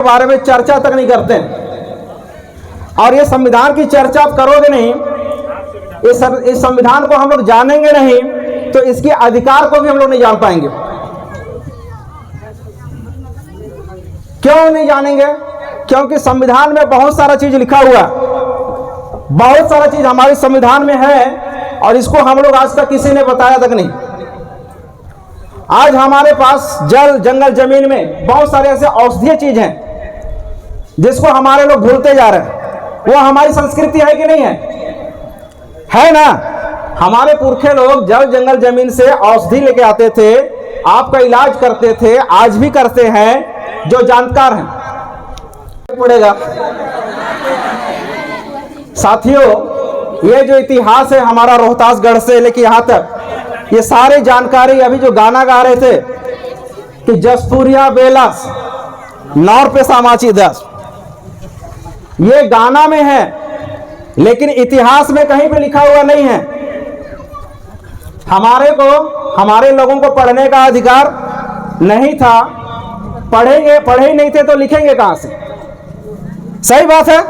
बारे में चर्चा तक नहीं करते हैं। और ये संविधान की चर्चा आप करोगे नहीं, इस संविधान को हम लोग जानेंगे नहीं, तो इसके अधिकार को भी हम लोग नहीं जान पाएंगे। क्यों नहीं जानेंगे? क्योंकि संविधान में बहुत सारा चीज लिखा हुआ, बहुत सारा चीज हमारे संविधान में है और इसको हम लोग आज तक किसी ने बताया तक नहीं। आज हमारे पास जल, जंगल, जमीन में बहुत सारे ऐसे औषधीय चीज हैं जिसको हमारे लोग भूलते जा रहे हैं। वो हमारी संस्कृति है कि नहीं है ना? हमारे पुरखे लोग जल, जंगल, जमीन से औषधि लेके आते थे, आपका इलाज करते थे, आज भी करते हैं जो जानकार हैं। पड़ेगा साथियों, ये जो इतिहास है हमारा रोहतासगढ़ से लेके यहां तक, ये सारी जानकारी अभी जो गाना गा रहे थे कि जसपुरिया बेलस नौर पे सामाची दस, ये गाना में है लेकिन इतिहास में कहीं पे लिखा हुआ नहीं है। हमारे लोगों को पढ़ने का अधिकार नहीं था। पढ़े ही नहीं थे तो लिखेंगे कहां से? सही बात है,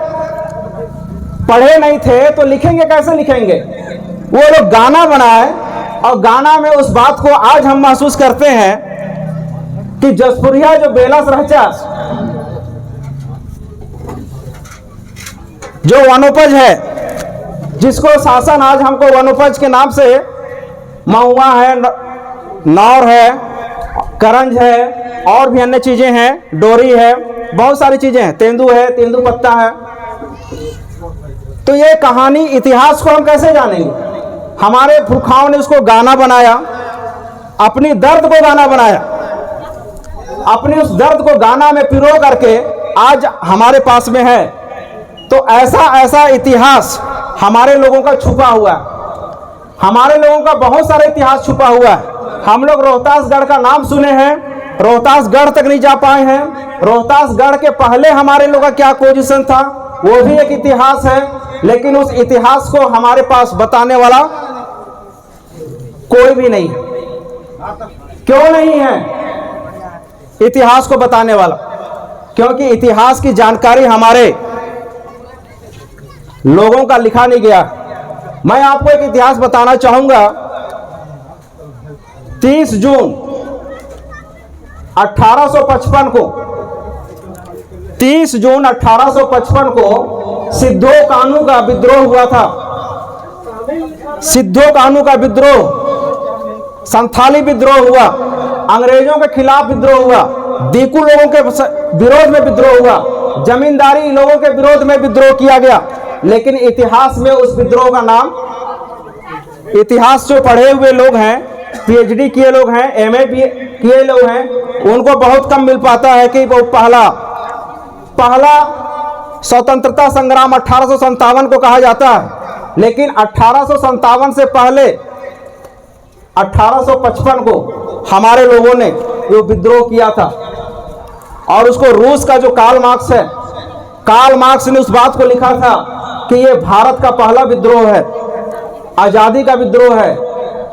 पढ़े नहीं थे तो लिखेंगे कैसे? लिखेंगे वो लोग गाना बनाए और गाना में उस बात को आज हम महसूस करते हैं कि जसपुरिया जो बेलस रहचास, जो वनोपज है, जिसको शासन आज हमको वनोपज के नाम से महुआ है, नौर है, करंज है और भी अन्य चीजें हैं, डोरी है, बहुत सारी चीजें हैं, तेंदू है, तेंदू पत्ता है। तो ये कहानी, इतिहास को हम कैसे जानेंगे? हमारे पुरखाओं ने उसको गाना बनाया, अपनी दर्द को गाना बनाया, अपनी उस दर्द को गाना में पिरो करके आज हमारे पास में है। तो ऐसा इतिहास हमारे लोगों का छुपा हुआ है, हमारे लोगों का बहुत सारा इतिहास छुपा हुआ है। हम लोग रोहतासगढ़ का नाम सुने हैं, रोहतासगढ़ तक नहीं जा पाए हैं। रोहतासगढ़ के पहले हमारे लोगों का क्या पोजीशन था वो भी एक इतिहास है, लेकिन उस इतिहास को हमारे पास बताने वाला कोई भी नहीं है। क्यों नहीं है इतिहास को बताने वाला? क्योंकि इतिहास की जानकारी हमारे लोगों का लिखा नहीं गया। मैं आपको एक इतिहास बताना चाहूंगा। 30 जून 1855 को 30 जून 1855 को सिद्धो कान्हू का विद्रोह हुआ था। सिद्धो कान्हू का विद्रोह, संथाली विद्रोह हुआ, अंग्रेजों के खिलाफ विद्रोह हुआ, दीकू लोगों के विरोध में विद्रोह हुआ, जमींदारी लोगों के विरोध में विद्रोह किया गया। लेकिन इतिहास में उस विद्रोह का नाम, इतिहास जो पढ़े हुए लोग हैं, पीएचडी किए लोग हैं, एमए किए लोग हैं, उनको बहुत कम मिल पाता है कि वो पहला स्वतंत्रता संग्राम 1857 को कहा जाता है। लेकिन 1857 से पहले 1855 को हमारे लोगों ने वो विद्रोह किया था। और उसको रूस का जो कार्ल मार्क्स है, कार्ल मार्क्स ने उस बात को लिखा था कि ये भारत का पहला विद्रोह है, आजादी का विद्रोह है।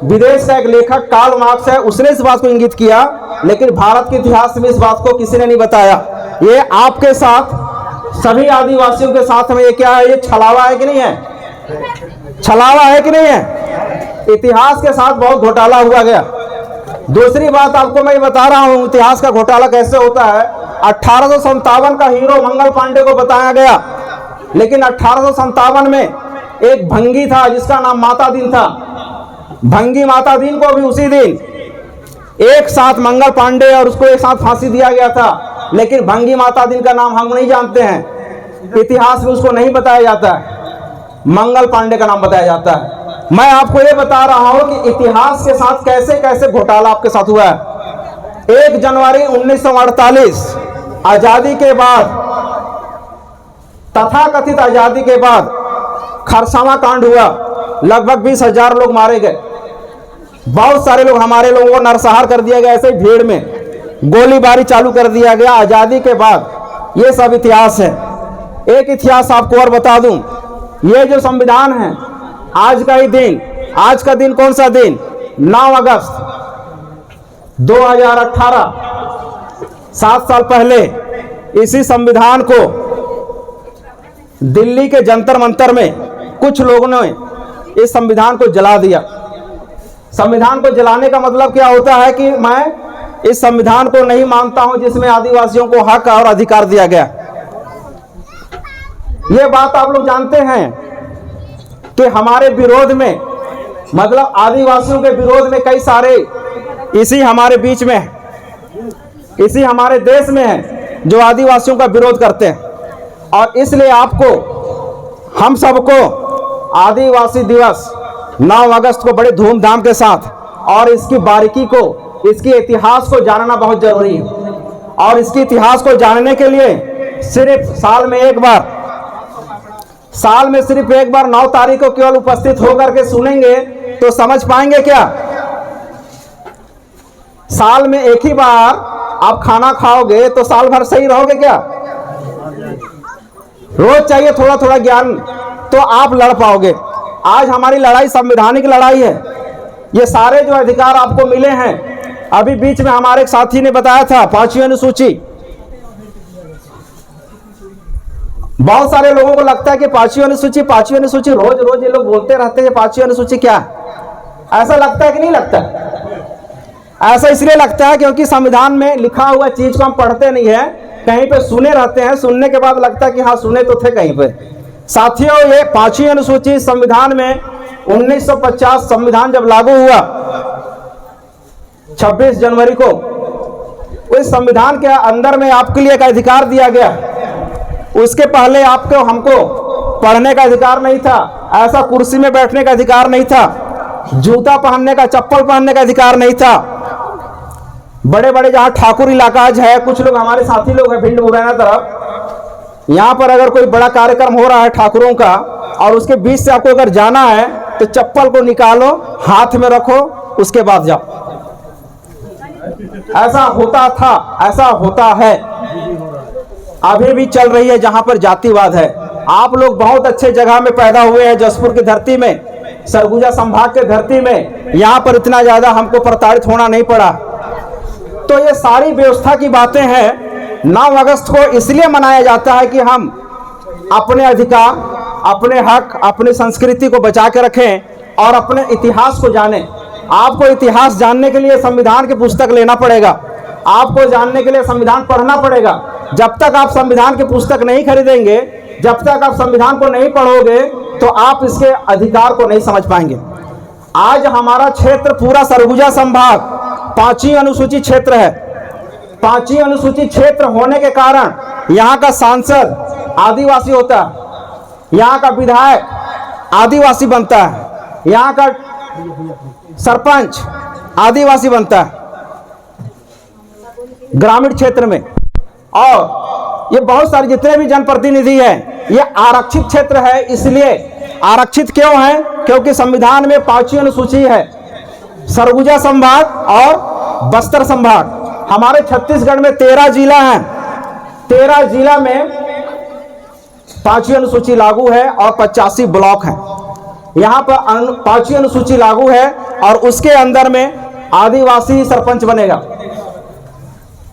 विदेश का एक लेखक कार्ल मार्क्स है, उसने इस बात को इंगित किया, लेकिन भारत के इतिहास में इस बात को किसी ने नहीं बताया। ये आपके साथ, सभी आदिवासियों के साथ में ये क्या है? ये छलावा है कि नहीं है? छलावा है कि नहीं है? इतिहास के साथ बहुत घोटाला हुआ गया। दूसरी बात आपको मैं बता रहा हूं, इतिहास का घोटाला कैसे होता है। 1857 का हीरो मंगल पांडे को बताया गया, लेकिन 1857 में एक भंगी था जिसका नाम माता दीन था। भंगी माता दीन को भी उसी दिन एक साथ मंगल पांडे और उसको एक साथ फांसी दिया गया था। लेकिन भंगी माता दीन का नाम हम नहीं जानते हैं, इतिहास में उसको नहीं बताया जाता है, मंगल पांडे का नाम बताया जाता है। मैं आपको ये बता रहा हूं कि इतिहास के साथ कैसे कैसे घोटाला आपके साथ हुआ है। 1 जनवरी 1948 आजादी के बाद, तथाकथित आजादी के बाद खरसावां कांड हुआ, लगभग 20,000 लोग मारे गए। बहुत सारे लोग, हमारे लोगों को नरसंहार कर दिया गया, ऐसे ही भीड़ में गोलीबारी चालू कर दिया गया आजादी के बाद। ये सब इतिहास है। एक इतिहास आपको और बता दूं, ये जो संविधान है, आज का ही दिन, आज का दिन कौन सा दिन? 9 अगस्त 2018, 7 साल पहले इसी संविधान को दिल्ली के जंतर मंतर में कुछ लोगों ने इस संविधान को जला दिया। संविधान को जलाने का मतलब क्या होता है कि मैं इस संविधान को नहीं मानता हूं जिसमें आदिवासियों को हक और अधिकार दिया गया। यह बात आप लोग जानते हैं कि हमारे विरोध में, मतलब आदिवासियों के विरोध में कई सारे इसी हमारे बीच में है, इसी हमारे देश में है जो आदिवासियों का विरोध करते हैं। और इसलिए आपको, हम सबको आदिवासी दिवस 9 अगस्त को बड़े धूमधाम के साथ और इसकी बारीकी को, इसके इतिहास को जानना बहुत जरूरी है। और इसके इतिहास को जानने के लिए सिर्फ साल में एक बार 9 तारीख को केवल उपस्थित होकर के सुनेंगे तो समझ पाएंगे क्या? साल में एक ही बार आप खाना खाओगे तो साल भर सही रहोगे क्या? रोज चाहिए थोड़ा थोड़ा ज्ञान तो आप लड़ पाओगे। आज हमारी लड़ाई संवैधानिक लड़ाई है। ये सारे जो अधिकार आपको मिले हैं, अभी बीच में हमारे एक साथी ने बताया था 5वीं अनुसूची। बहुत सारे लोगों को लगता है कि 5वीं अनुसूची रोज रोज ये लोग बोलते रहते हैं 5वीं अनुसूची क्या है। ऐसा लगता है कि नहीं लगता? ऐसा इसलिए लगता है क्योंकि संविधान में लिखा हुआ चीज को हम पढ़ते नहीं है, कहीं पे सुने रहते हैं, सुनने के बाद लगता है कि हाँ सुने तो थे कहीं पे। साथियों, ये 5वीं अनुसूची संविधान में 1950 संविधान जब लागू हुआ 26 जनवरी को, उस संविधान के अंदर में आपके लिए एक अधिकार दिया गया। उसके पहले आपको, हमको पढ़ने का अधिकार नहीं था, ऐसा कुर्सी में बैठने का अधिकार नहीं था, जूता पहनने का, चप्पल पहनने का अधिकार नहीं था। बड़े बड़े जहां ठाकुर इलाकाज है, कुछ लोग हमारे साथी लोग हैं भिंड मुरैना तरफ, यहां पर अगर कोई बड़ा कार्यक्रम हो रहा है ठाकुरों का और उसके बीच से आपको अगर जाना है तो चप्पल को निकालो, हाथ में रखो, उसके बाद जाओ। ऐसा होता था, ऐसा होता है, अभी भी चल रही है जहां पर जातिवाद है। आप लोग बहुत अच्छे जगह में पैदा हुए हैं, जसपुर की धरती में, सरगुजा संभाग के धरती में, यहां पर इतना ज्यादा हमको प्रताड़ित होना नहीं पड़ा। तो ये सारी व्यवस्था की बातें हैं। 9 अगस्त को इसलिए मनाया जाता है कि हम अपने अधिकार, अपने हक, अपनी संस्कृति को बचा के रखें और अपने इतिहास को जानें। आपको इतिहास जानने के लिए संविधान की पुस्तक लेना पड़ेगा, आपको जानने के लिए संविधान पढ़ना पड़ेगा। जब तक आप संविधान की पुस्तक नहीं खरीदेंगे, जब तक आप संविधान को नहीं पढ़ोगे तो आप इसके अधिकार को नहीं समझ पाएंगे। आज हमारा क्षेत्र पूरा सरगुजा संभाग 5वीं अनुसूची क्षेत्र है। 5वीं अनुसूची क्षेत्र होने के कारण यहाँ का सांसद आदिवासी होता है, यहाँ का विधायक आदिवासी बनता है, यहाँ का सरपंच आदिवासी बनता है ग्रामीण क्षेत्र में। और ये बहुत सारे जितने भी जनप्रतिनिधि हैं, ये आरक्षित क्षेत्र है। इसलिए आरक्षित क्यों है? क्योंकि संविधान में 5वीं अनुसूची है। सरगुजा संभाग और बस्तर संभाग, हमारे छत्तीसगढ़ में 13 जिला हैं। 13 जिला में 5वीं अनुसूची लागू है और 85 ब्लॉक हैं। यहाँ पर 5वीं अनुसूची लागू है और उसके अंदर में आदिवासी सरपंच बनेगा,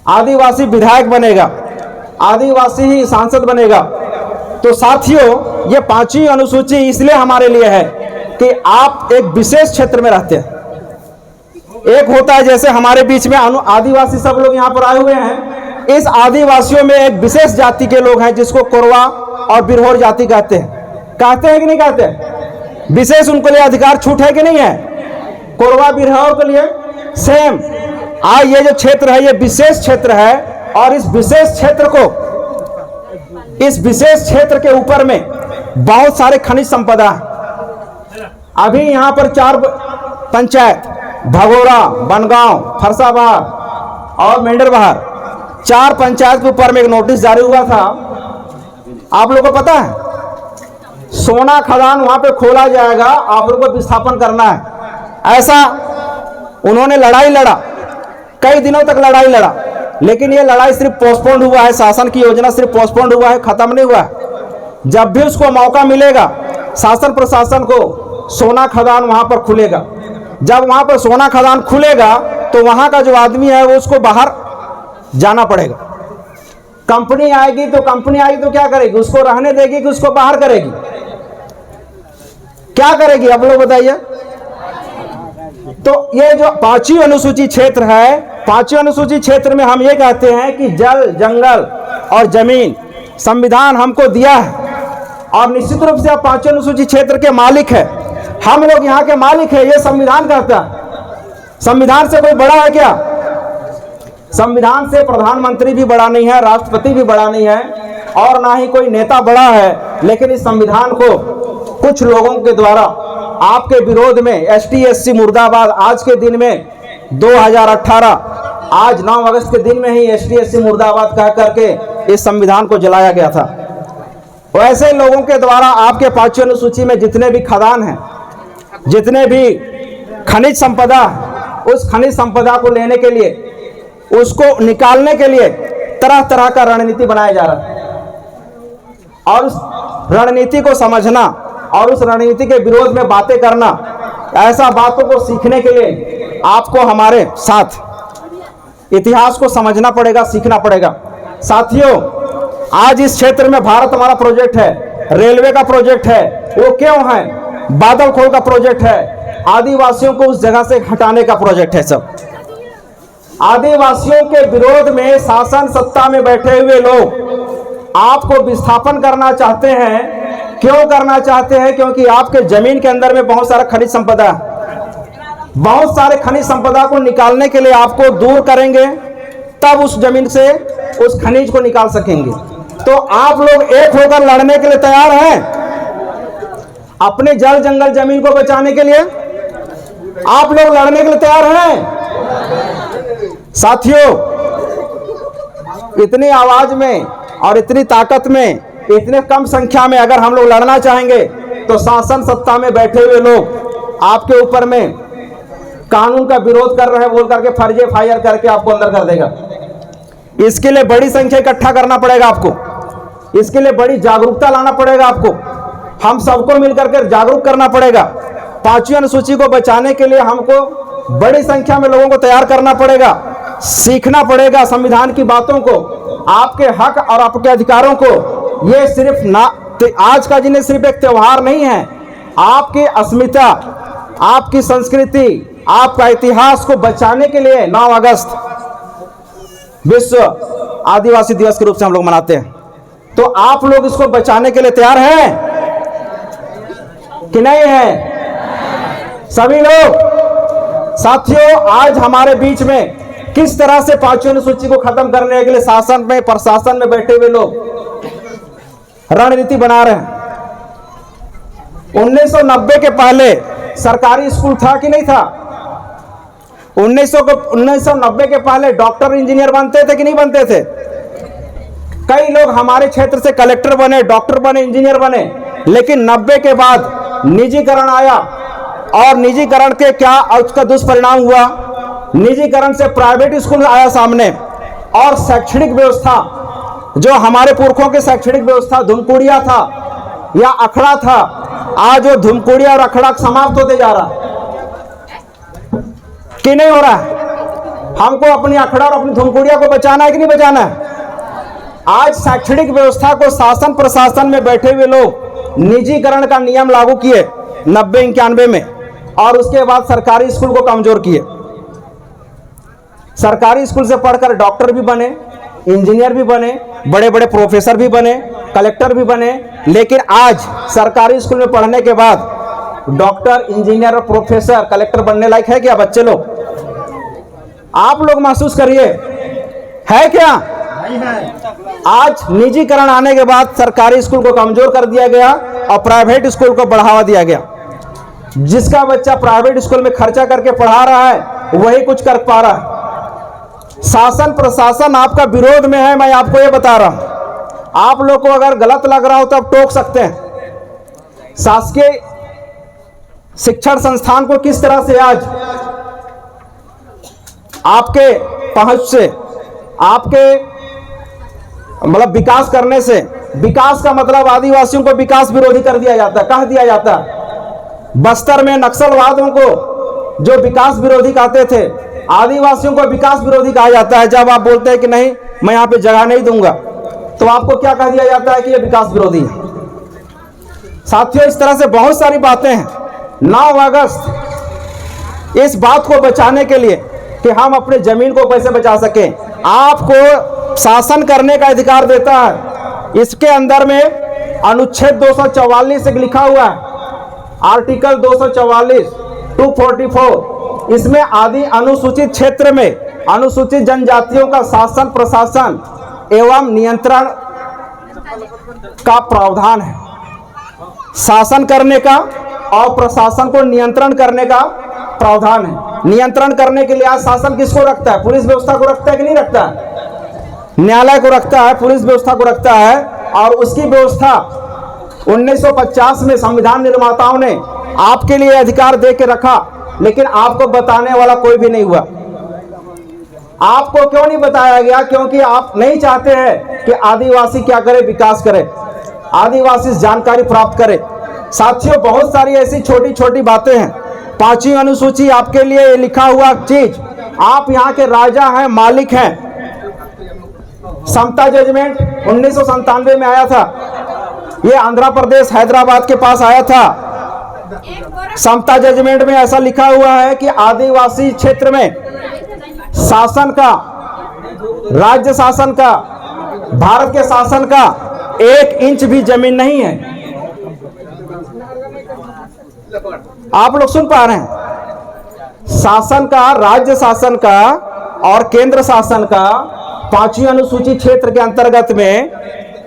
आदिवासी विधायक बनेगा, आदिवासी ही सांसद बनेगा। तो साथियों, ये 5वीं अनुसूची इसलिए हमारे लिए है कि आप एक विशेष क्षेत्र में रहते हैं। एक होता है जैसे हमारे बीच में आदिवासी सब लोग यहाँ पर आए हुए हैं, इस आदिवासियों में एक विशेष जाति के लोग हैं जिसको कोरवा और बिरहोर जाति कहते हैं। कहते हैं कि नहीं कहते? विशेष उनके लिए अधिकार छूट है कि नहीं है? कोरवा बिरहोर के लिए सेम। आज ये जो क्षेत्र है ये विशेष क्षेत्र है और इस विशेष क्षेत्र के ऊपर में बहुत सारे खनिज संपदा है। अभी यहाँ पर 4 पंचायत, भगोरा, बनगांव, फरसाबहार और मेंढरबहार, 4 पंचायत के ऊपर में एक नोटिस जारी हुआ था। आप लोगों को पता है सोना खदान वहां पे खोला जाएगा, आप लोगों को विस्थापन करना है। ऐसा उन्होंने लड़ाई लड़ा, कई दिनों तक लड़ाई लड़ा, लेकिन ये लड़ाई सिर्फ पोस्टपोन्ड हुआ है। शासन की योजना सिर्फ पोस्टपोन्ड हुआ है, खत्म नहीं हुआ है। जब भी उसको मौका मिलेगा शासन प्रशासन को, सोना खदान वहां पर खुलेगा। जब वहां पर सोना खदान खुलेगा तो वहां का जो आदमी है वो उसको बाहर जाना पड़ेगा। कंपनी आएगी तो क्या करेगी? उसको रहने देगी कि उसको बाहर करेगी? क्या करेगी आप लोग बताइए। तो ये जो पांचवी अनुसूची क्षेत्र है, पांचवी अनुसूची क्षेत्र में हम ये कहते हैं कि जल, जंगल और जमीन संविधान हमको दिया है और निश्चित रूप से आप पांचवी अनुसूची क्षेत्र के मालिक है। हम लोग यहाँ के मालिक है, ये संविधान कहता है। संविधान से कोई बड़ा है क्या? संविधान से प्रधानमंत्री भी बड़ा नहीं है, राष्ट्रपति भी बड़ा नहीं है और ना ही कोई नेता बड़ा है। लेकिन इस संविधान को कुछ लोगों के द्वारा आपके विरोध में ST/SC मुर्दाबाद, आज के दिन में 2018 आज 9 अगस्त के दिन में ही ST/SC मुर्दाबाद कह करके इस संविधान को जलाया गया था। वैसे लोगों के द्वारा आपके पांचवी अनुसूची में जितने भी खदान हैं, जितने भी खनिज संपदा, उस खनिज संपदा को लेने के लिए, उसको निकालने के लिए तरह तरह का रणनीति बनाया जा रहा है और उस रणनीति को समझना और उस रणनीति के विरोध में बातें करना, ऐसा बातों को सीखने के लिए आपको हमारे साथ इतिहास को समझना पड़ेगा, सीखना पड़ेगा। साथियों, आज इस क्षेत्र में भारत हमारा प्रोजेक्ट है, रेलवे का प्रोजेक्ट है। वो क्यों है? बादल खोल का प्रोजेक्ट है, आदिवासियों को उस जगह से हटाने का प्रोजेक्ट है। सब आदिवासियों के विरोध में शासन सत्ता में बैठे हुए लोग आपको विस्थापन करना चाहते हैं। क्यों करना चाहते हैं? क्योंकि आपके जमीन के अंदर में बहुत सारा खनिज संपदा है। बहुत सारे खनिज संपदा को निकालने के लिए आपको दूर करेंगे, तब उस जमीन से उस खनिज को निकाल सकेंगे। तो आप लोग एक होकर लड़ने के लिए तैयार हैं? अपने जल, जंगल, जमीन को बचाने के लिए आप लोग लड़ने के लिए तैयार हैं? साथियों, इतनी आवाज में और इतनी ताकत में, इतने कम संख्या में अगर हम लोग लड़ना चाहेंगे तो शासन सत्ता में बैठे हुए लोग आपके ऊपर में कानून का विरोध कर रहे हैं बोल करके फर्जी FIR करके आपको अंदर कर देगा। इसके लिए बड़ी संख्या इकट्ठा करना पड़ेगा आपको, इसके लिए बड़ी जागरूकता लाना पड़ेगा आपको। हम सबको मिलकर के जागरूक करना पड़ेगा। पांचवी अनुसूची को बचाने के लिए हमको बड़ी संख्या में लोगों को तैयार करना पड़ेगा, सीखना पड़ेगा संविधान की बातों को, आपके हक और आपके अधिकारों को। ये सिर्फ आज का दिन सिर्फ एक त्योहार नहीं है, आपकी अस्मिता, आपकी संस्कृति, आपका इतिहास को बचाने के लिए 9 अगस्त विश्व आदिवासी दिवस के रूप से हम लोग मनाते हैं। तो आप लोग इसको बचाने के लिए तैयार हैं कि नहीं है? सभी लोग। साथियों, आज हमारे बीच में किस तरह से पांचवी अनुसूची को खत्म करने के लिए शासन में, प्रशासन में बैठे हुए लोग रणनीति बना रहे हैं। 1990 के पहले सरकारी स्कूल था कि नहीं था? 1990 के पहले डॉक्टर, इंजीनियर बनते थे कि नहीं बनते थे? कई लोग हमारे क्षेत्र से कलेक्टर बने, डॉक्टर बने, इंजीनियर बने। लेकिन 90 के बाद निजीकरण आया और निजीकरण के क्या उसका दुष्परिणाम हुआ? निजीकरण से प्राइवेट स्कूल आया सामने और शैक्षणिक व्यवस्था, जो हमारे पुरखों के शैक्षणिक व्यवस्था धुमकुड़िया था या अखड़ा था, आज वो धुमकुड़िया और अखड़ा समाप्त होते जा रहा कि नहीं हो रहा है? हमको अपनी अखड़ा और अपनी धुमकुड़िया को बचाना है कि नहीं बचाना है? आज शैक्षणिक व्यवस्था को शासन प्रशासन में बैठे हुए लोग निजीकरण का नियम लागू किए 90-91 में और उसके बाद सरकारी स्कूल को कमजोर किए। सरकारी स्कूल से पढ़कर डॉक्टर भी बने, इंजीनियर भी बने, बड़े बड़े प्रोफेसर भी बने, कलेक्टर भी बने। लेकिन आज सरकारी स्कूल में पढ़ने के बाद डॉक्टर, इंजीनियर, प्रोफेसर, कलेक्टर बनने लायक है क्या बच्चे लोग? आप लोग महसूस करिए, है क्या? आज निजीकरण आने के बाद सरकारी स्कूल को कमजोर कर दिया गया और प्राइवेट स्कूल को बढ़ावा दिया गया। जिसका बच्चा प्राइवेट स्कूल में खर्चा करके पढ़ा रहा है वही कुछ कर पा रहा है। शासन प्रशासन आपका विरोध में है, मैं आपको ये बता रहा हूं। आप लोग को अगर गलत लग रहा हो तो आप टोक सकते हैं। शासकीय शिक्षण संस्थान को किस तरह से आज आपके पहुंच से, आपके मतलब विकास करने से, विकास का मतलब आदिवासियों को विकास विरोधी कर दिया जाता है, कह दिया जाता है। बस्तर में नक्सलवादियों को जो विकास विरोधी कहते थे, आदिवासियों को विकास विरोधी कहा जाता है। जब आप बोलते हैं कि नहीं मैं यहाँ पे जगह नहीं दूंगा, तो आपको क्या कह दिया जाता है कि ये विकास विरोधी है। साथियों, इस तरह से बहुत सारी बातें हैं। 9 अगस्त इस बात को बचाने के लिए कि हम अपने जमीन को कैसे बचा सकें, आपको शासन करने का अधिकार देता है। इसके अंदर में अनुच्छेद 244 एक लिखा हुआ है, आर्टिकल 244 244, इसमें आदि अनुसूचित क्षेत्र में अनुसूचित जनजातियों का शासन प्रशासन एवं नियंत्रण का प्रावधान है। शासन करने का और प्रशासन को नियंत्रण करने का प्रावधान है। नियंत्रण करने के लिए आज शासन किसको रखता है? पुलिस व्यवस्था को रखता है कि नहीं रखता है? न्यायालय को रखता है, पुलिस व्यवस्था को रखता है। और उसकी व्यवस्था 1950 में संविधान निर्माताओं ने आपके लिए अधिकार दे के रखा, लेकिन आपको बताने वाला कोई भी नहीं हुआ। आपको क्यों नहीं बताया गया? क्योंकि आप नहीं चाहते हैं कि आदिवासी क्या करे, विकास करे, आदिवासी जानकारी प्राप्त करे। साथियों, बहुत सारी ऐसी छोटी छोटी बातें हैं। 5वीं अनुसूची आपके लिए लिखा हुआ चीज, आप यहाँ के राजा हैं, मालिक हैं। समता जजमेंट 1997 में आया था, ये आंध्र प्रदेश हैदराबाद के पास आया था। समता जजमेंट में ऐसा लिखा हुआ है कि आदिवासी क्षेत्र में शासन का, राज्य शासन का, भारत के शासन का 1 इंच भी जमीन नहीं है। आप लोग सुन पा रहे हैं? शासन का, राज्य शासन का और केंद्र शासन का 5वीं अनुसूची क्षेत्र के अंतर्गत में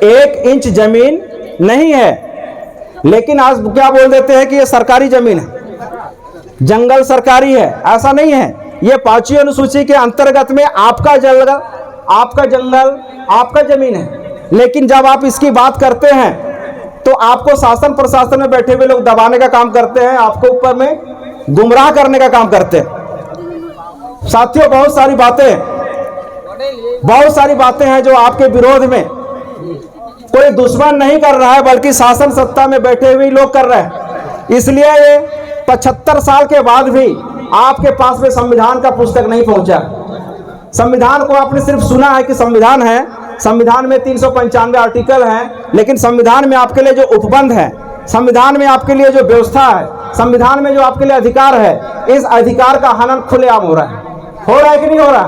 1 इंच जमीन नहीं है। लेकिन आज क्या बोल देते हैं कि ये सरकारी जमीन है, जंगल सरकारी है। ऐसा नहीं है, ये 5वीं अनुसूची के अंतर्गत में आपका जंगल, आपका जमीन है। लेकिन जब आप इसकी बात करते हैं तो आपको शासन प्रशासन में बैठे हुए लोग दबाने का काम करते हैं, आपको ऊपर में गुमराह करने का काम करते हैं। साथियों, बहुत सारी बातें हैं जो आपके विरोध में कोई दुश्मन नहीं कर रहा है, बल्कि शासन सत्ता में बैठे हुए लोग कर रहे हैं। इसलिए ये 75 साल के बाद भी आपके पास में संविधान का पुस्तक नहीं पहुंचा। संविधान को आपने सिर्फ सुना है कि संविधान है, संविधान में 395 आर्टिकल हैं, लेकिन संविधान में आपके लिए जो उपबंध है, संविधान में आपके लिए जो व्यवस्था है, संविधान में जो आपके लिए अधिकार है, इस अधिकार का हनन खुलेआम हो रहा है कि नहीं हो रहा?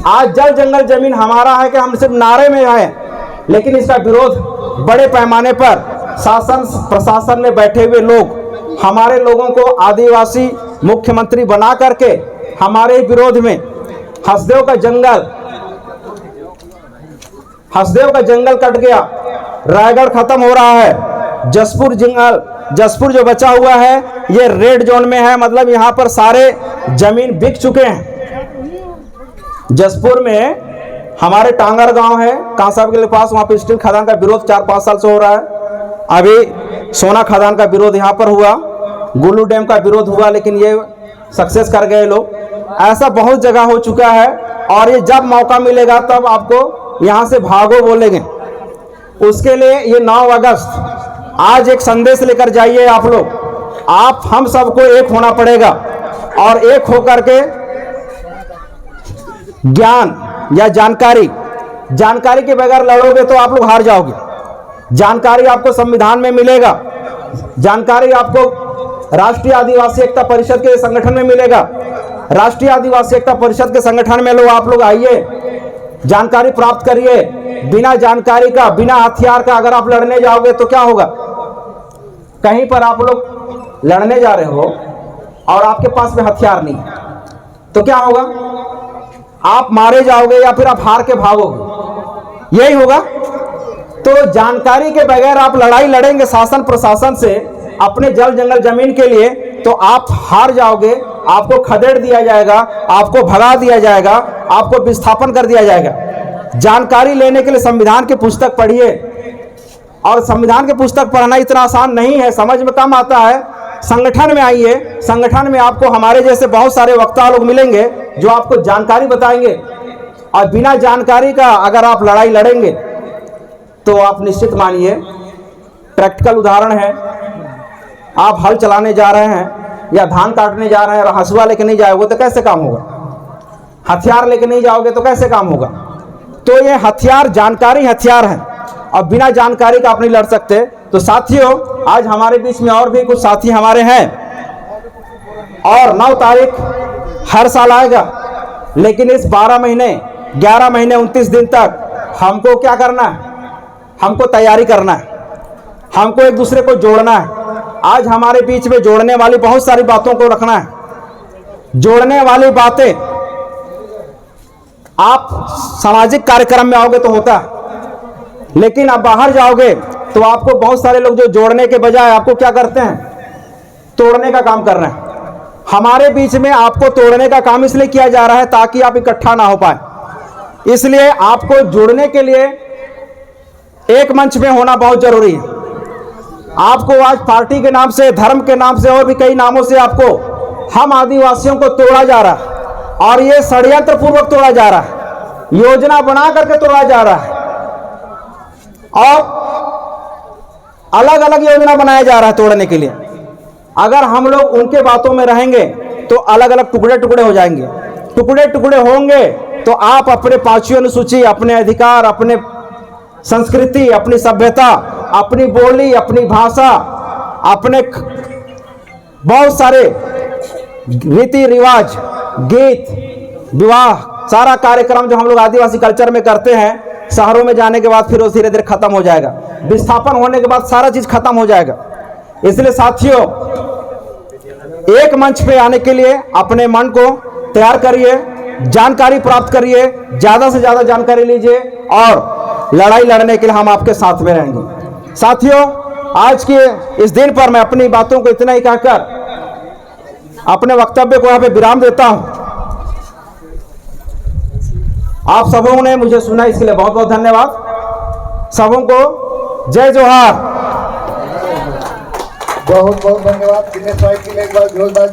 आज जल जंगल जमीन हमारा है कि हम सिर्फ नारे में आए, लेकिन इसका विरोध बड़े पैमाने पर शासन प्रशासन में बैठे हुए लोग हमारे लोगों को आदिवासी मुख्यमंत्री बना करके हमारे विरोध में हसदेव का जंगल कट गया, रायगढ़ खत्म हो रहा है, जसपुर जो बचा हुआ है ये रेड जोन में है, मतलब यहाँ पर सारे जमीन बिक चुके हैं। जसपुर में हमारे टांगर गांव है, कांसाब के पास, वहाँ पे स्टील खदान का विरोध 4-5 साल से हो रहा है। अभी सोना खदान का विरोध यहाँ पर हुआ, गुल्लू डैम का विरोध हुआ, लेकिन ये सक्सेस कर गए लोग। ऐसा बहुत जगह हो चुका है और ये जब मौका मिलेगा तब आपको यहाँ से भागो बोलेंगे। उसके लिए ये 9 अगस्त आज एक संदेश लेकर जाइए आप लोग। हम सबको एक होना पड़ेगा और एक होकर के ज्ञान या जानकारी के बगैर लड़ोगे तो आप लोग हार जाओगे। जानकारी आपको संविधान में मिलेगा, जानकारी आपको राष्ट्रीय आदिवासी एकता परिषद के संगठन में मिलेगा। राष्ट्रीय आदिवासी एकता परिषद के संगठन में आप लोग आइए, जानकारी प्राप्त करिए। बिना जानकारी का, बिना हथियार का अगर आप लड़ने जाओगे तो क्या होगा? कहीं पर आप लोग लड़ने जा रहे हो और आपके पास में हथियार नहीं तो क्या होगा? आप मारे जाओगे या फिर आप हार के भागोगे, यही होगा। तो जानकारी के बगैर आप लड़ाई लड़ेंगे शासन प्रशासन से अपने जल जंगल जमीन के लिए, तो आप हार जाओगे, आपको खदेड़ दिया जाएगा, आपको भगा दिया जाएगा, आपको विस्थापन कर दिया जाएगा। जानकारी लेने के लिए संविधान की पुस्तक पढ़िए, और संविधान की पुस्तक पढ़ना इतना आसान नहीं है, समझ में कम आता है। संगठन में आइए, संगठन में आपको हमारे जैसे बहुत सारे वक्ता लोग मिलेंगे जो आपको जानकारी बताएंगे, और बिना जानकारी का अगर आप लड़ाई लड़ेंगे तो आप निश्चित मानिए, प्रैक्टिकल उदाहरण है, आप हल चलाने जा रहे हैं या धान काटने जा रहे हैं और हंसुआ लेके नहीं जाओगे तो कैसे काम होगा? हथियार लेके नहीं जाओगे तो कैसे काम होगा? तो ये हथियार जानकारी हथियार है, अब बिना जानकारी का आप नहीं लड़ सकते। तो साथियों, आज हमारे बीच में और भी कुछ साथी हमारे हैं, और 9 तारीख हर साल आएगा, लेकिन इस 12 महीने 11 महीने 29 दिन तक हमको क्या करना है? हमको तैयारी करना है, हमको एक दूसरे को जोड़ना है। आज हमारे बीच में जोड़ने वाली बहुत सारी बातों को रखना है। जोड़ने वाली बातें आप सामाजिक कार्यक्रम में आओगे तो होता है, लेकिन आप बाहर जाओगे तो आपको बहुत सारे लोग जो जोड़ने के बजाय आपको क्या करते हैं? तोड़ने का काम कर रहे हैं। हमारे बीच में आपको तोड़ने का काम इसलिए किया जा रहा है ताकि आप इकट्ठा ना हो पाए। इसलिए आपको जुड़ने के लिए एक मंच में होना बहुत जरूरी है। आपको आज पार्टी के नाम से, धर्म के नाम से और भी कई नामों से आपको हम आदिवासियों को तोड़ा जा रहा है, और ये षड्यंत्र पूर्वक तोड़ा जा रहा है, योजना बना करके तोड़ा जा रहा है, और अलग अलग योजना बनाया जा रहा है तोड़ने के लिए। अगर हम लोग उनके बातों में रहेंगे तो अलग अलग टुकड़े टुकड़े हो जाएंगे। टुकड़े टुकड़े होंगे तो आप अपने 5वीं अनुसूची, अपने अधिकार, अपने संस्कृति, अपनी सभ्यता, अपनी बोली, अपनी भाषा, अपने बहुत सारे रीति रिवाज, गीत, विवाह, सारा कार्यक्रम जो हम लोग आदिवासी कल्चर में करते हैं, शहरों में जाने के बाद फिर वो धीरे धीरे खत्म हो जाएगा। विस्थापन होने के बाद सारा चीज खत्म हो जाएगा। इसलिए साथियों, एक मंच पे आने के लिए अपने मन को तैयार करिए, जानकारी प्राप्त करिए, ज्यादा से ज्यादा जानकारी लीजिए, और लड़ाई लड़ने के लिए हम आपके साथ में रहेंगे। साथियों, आज के इस दिन पर मैं अपनी बातों को इतना ही कहकर अपने वक्तव्य को यहाँ पे विराम देता हूं। आप सबों ने मुझे सुना, इसके लिए बहुत बहुत धन्यवाद। सबों को जय जोहार। बहुत बहुत धन्यवाद। दिनेश भाई के लिए एक बार जोरदार